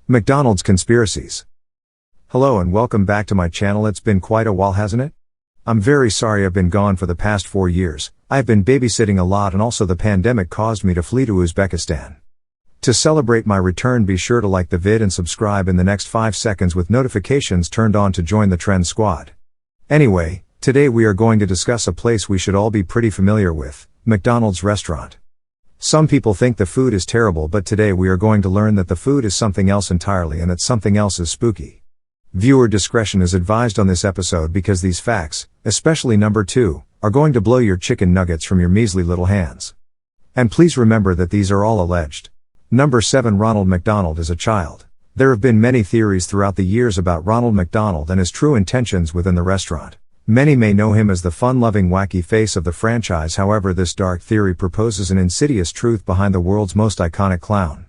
McDonald's conspiracies. Hello and welcome back to my channel. It's been quite a while, hasn't it? I'm very sorry I've been gone for the past 4 years. I've been babysitting a lot and also the pandemic caused me to flee to Uzbekistan. To celebrate my return, be sure to like the vid and subscribe in the next 5 seconds with notifications turned on to join the Trend Squad. Anyway, today we are going to discuss a place we should all be pretty familiar with, McDonald's restaurant. Some people think the food is terrible, but today we are going to learn that the food is something else entirely and that something else is spooky. Viewer discretion is advised on this episode because these facts, especially number 2, are going to blow your chicken nuggets from your measly little hands. And please remember that these are all alleged. Number 7. Ronald McDonald is a child. There have been many theories throughout the years about Ronald McDonald and his true intentions within the restaurant. Many may know him as the fun-loving wacky face of the franchise. However, this dark theory proposes an insidious truth behind the world's most iconic clown.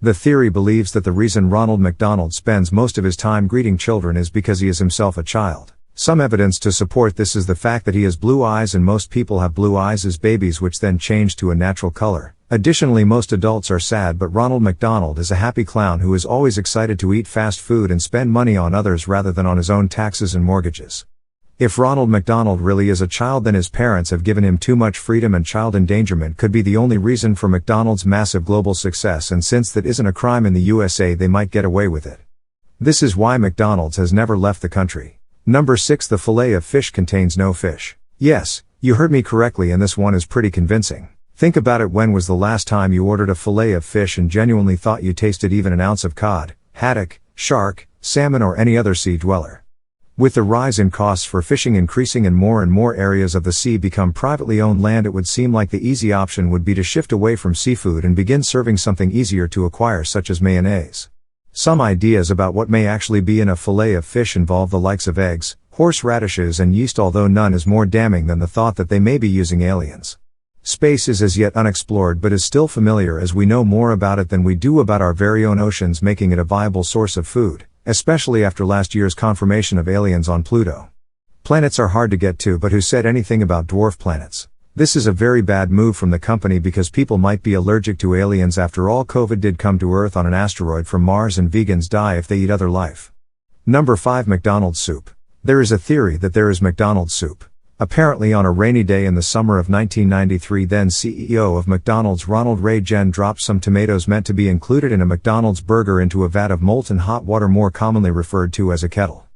The theory believes that the reason Ronald McDonald spends most of his time greeting children is because he is himself a child. Some evidence to support this is the fact that he has blue eyes, and most people have blue eyes as babies which then change to a natural color. Additionally, most adults are sad, but Ronald McDonald is a happy clown who is always excited to eat fast food and spend money on others rather than on his own taxes and mortgages. If Ronald McDonald really is a child, then his parents have given him too much freedom, and child endangerment could be the only reason for McDonald's massive global success, and since that isn't a crime in the USA, they might get away with it. This is why McDonald's has never left the country. Number 6. The Filet of Fish contains no fish. Yes, you heard me correctly, and this one is pretty convincing. Think about it. When was the last time you ordered a filet of fish and genuinely thought you tasted even an ounce of cod, haddock, shark, salmon, or any other sea dweller? With the rise in costs for fishing increasing and more areas of the sea become privately owned land, it would seem like the easy option would be to shift away from seafood and begin serving something easier to acquire, such as mayonnaise. Some ideas about what may actually be in a filet of fish involve the likes of eggs, horseradishes, and yeast, although none is more damning than the thought that they may be using aliens. Space is as yet unexplored but is still familiar, as we know more about it than we do about our very own oceans, making it a viable source of food, especially after last year's confirmation of aliens on Pluto. Planets are hard to get to, but who said anything about dwarf planets? This is a very bad move from the company because people might be allergic to aliens. After all, COVID did come to Earth on an asteroid from Mars, and vegans die if they eat other life. Number 5. McDonald's Soup. There is a theory that there is McDonald's soup. Apparently, on a rainy day in the summer of 1993, then CEO of McDonald's Ronald Reagan dropped some tomatoes meant to be included in a McDonald's burger into a vat of molten hot water, more commonly referred to as a kettle.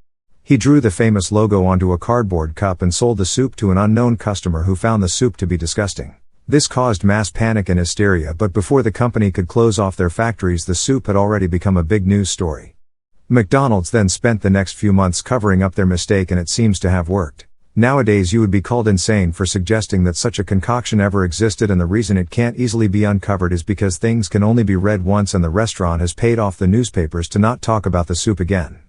He drew the famous logo onto a cardboard cup and sold the soup to an unknown customer who found the soup to be disgusting. This caused mass panic and hysteria, but before the company could close off their factories, the soup had already become a big news story. McDonald's then spent the next few months covering up their mistake, and it seems to have worked. Nowadays you would be called insane for suggesting that such a concoction ever existed, and the reason it can't easily be uncovered is because things can only be read once, and the restaurant has paid off the newspapers to not talk about the soup again.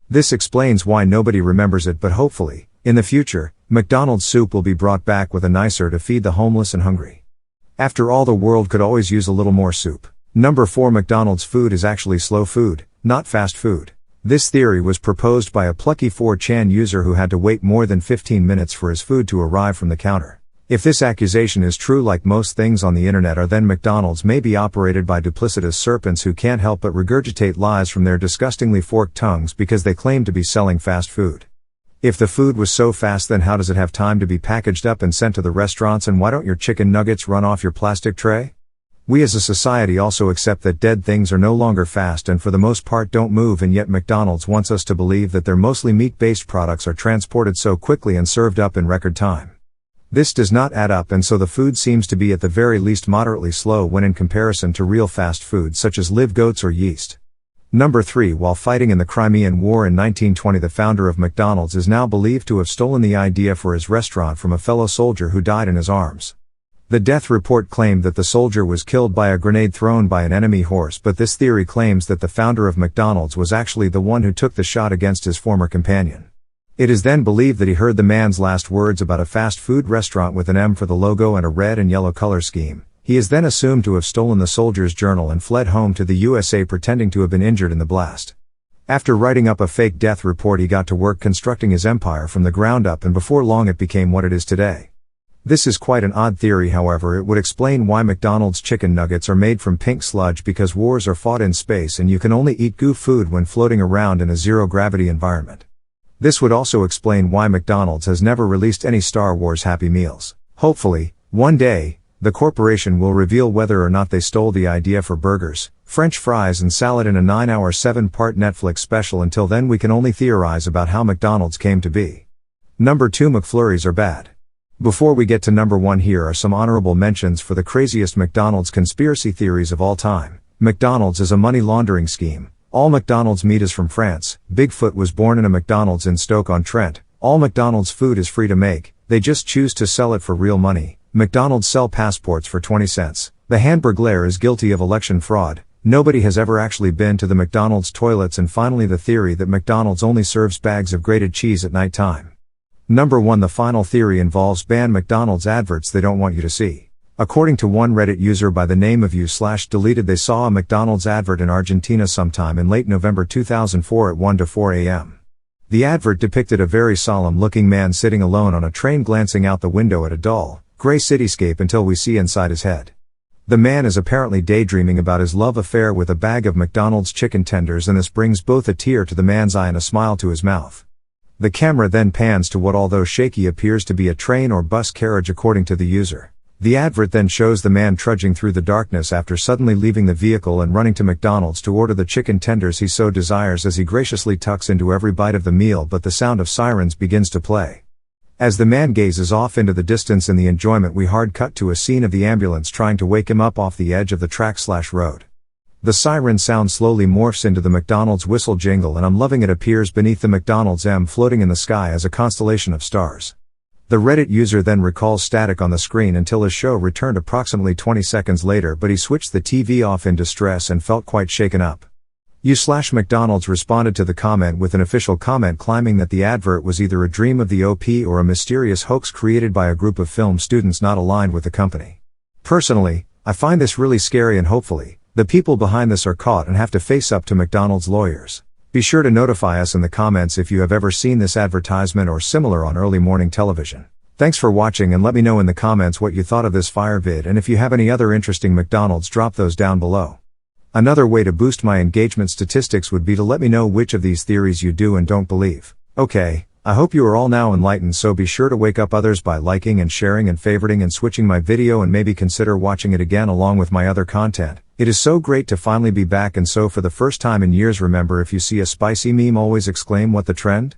This explains why nobody remembers it, but hopefully, in the future, McDonald's soup will be brought back with a nicer to feed the homeless and hungry. After all, the world could always use a little more soup. Number 4. McDonald's food is actually slow food, not fast food. This theory was proposed by a plucky 4chan user who had to wait more than 15 minutes for his food to arrive from the counter. If this accusation is true, like most things on the internet are, then McDonald's may be operated by duplicitous serpents who can't help but regurgitate lies from their disgustingly forked tongues because they claim to be selling fast food. If the food was so fast, then how does it have time to be packaged up and sent to the restaurants, and why don't your chicken nuggets run off your plastic tray? We as a society also accept that dead things are no longer fast and for the most part don't move, and yet McDonald's wants us to believe that their mostly meat-based products are transported so quickly and served up in record time. This does not add up, and so the food seems to be at the very least moderately slow when in comparison to real fast food such as live goats or yeast. Number 3. While fighting in the Crimean War in 1920, the founder of McDonald's is now believed to have stolen the idea for his restaurant from a fellow soldier who died in his arms. The death report claimed that the soldier was killed by a grenade thrown by an enemy horse, but this theory claims that the founder of McDonald's was actually the one who took the shot against his former companion. It is then believed that he heard the man's last words about a fast food restaurant with an M for the logo and a red and yellow color scheme. He is then assumed to have stolen the soldier's journal and fled home to the USA, pretending to have been injured in the blast. After writing up a fake death report, he got to work constructing his empire from the ground up, and before long it became what it is today. This is quite an odd theory, however. It would explain why McDonald's chicken nuggets are made from pink sludge, because wars are fought in space and you can only eat goo food when floating around in a zero-gravity environment. This would also explain why McDonald's has never released any Star Wars Happy Meals. Hopefully, one day, the corporation will reveal whether or not they stole the idea for burgers, French fries and salad in a 9-hour 7-part Netflix special. Until then, we can only theorize about how McDonald's came to be. Number 2, McFlurries are bad. Before we get to number 1, here are some honorable mentions for the craziest McDonald's conspiracy theories of all time. McDonald's is a money laundering scheme. All McDonald's meat is from France. Bigfoot was born in a McDonald's in Stoke-on-Trent. All McDonald's food is free to make. They just choose to sell it for real money. McDonald's sell passports for 20 cents. The Hamburglar is guilty of election fraud. Nobody has ever actually been to the McDonald's toilets. And finally, the theory that McDonald's only serves bags of grated cheese at night time. Number 1, the final theory involves ban McDonald's adverts they don't want you to see. According to one Reddit user by the name of u/deleted, they saw a McDonald's advert in Argentina sometime in late November 2004 at 1 to 4 a.m. The advert depicted a very solemn-looking man sitting alone on a train, glancing out the window at a dull, gray cityscape until we see inside his head. The man is apparently daydreaming about his love affair with a bag of McDonald's chicken tenders, and this brings both a tear to the man's eye and a smile to his mouth. The camera then pans to what, although shaky, appears to be a train or bus carriage according to the user. The advert then shows the man trudging through the darkness after suddenly leaving the vehicle and running to McDonald's to order the chicken tenders he so desires, as he graciously tucks into every bite of the meal. But the sound of sirens begins to play. As the man gazes off into the distance in the enjoyment, we hard cut to a scene of the ambulance trying to wake him up off the edge of the track/road. The siren sound slowly morphs into the McDonald's whistle jingle, and I'm loving it, appears beneath the McDonald's M, floating in the sky as a constellation of stars. The Reddit user then recalls static on the screen until his show returned approximately 20 seconds later, but he switched the TV off in distress and felt quite shaken up. u/McDonald's responded to the comment with an official comment claiming that the advert was either a dream of the OP or a mysterious hoax created by a group of film students not aligned with the company. Personally, I find this really scary, and hopefully, the people behind this are caught and have to face up to McDonald's lawyers. Be sure to notify us in the comments if you have ever seen this advertisement or similar on early morning television. Thanks for watching, and let me know in the comments what you thought of this fire vid, and if you have any other interesting McDonald's, drop those down below. Another way to boost my engagement statistics would be to let me know which of these theories you do and don't believe. Okay, I hope you are all now enlightened, so be sure to wake up others by liking and sharing and favoriting and switching my video, and maybe consider watching it again along with my other content. It is so great to finally be back, and so for the first time in years, remember, if you see a spicy meme, always exclaim, "What the trend?"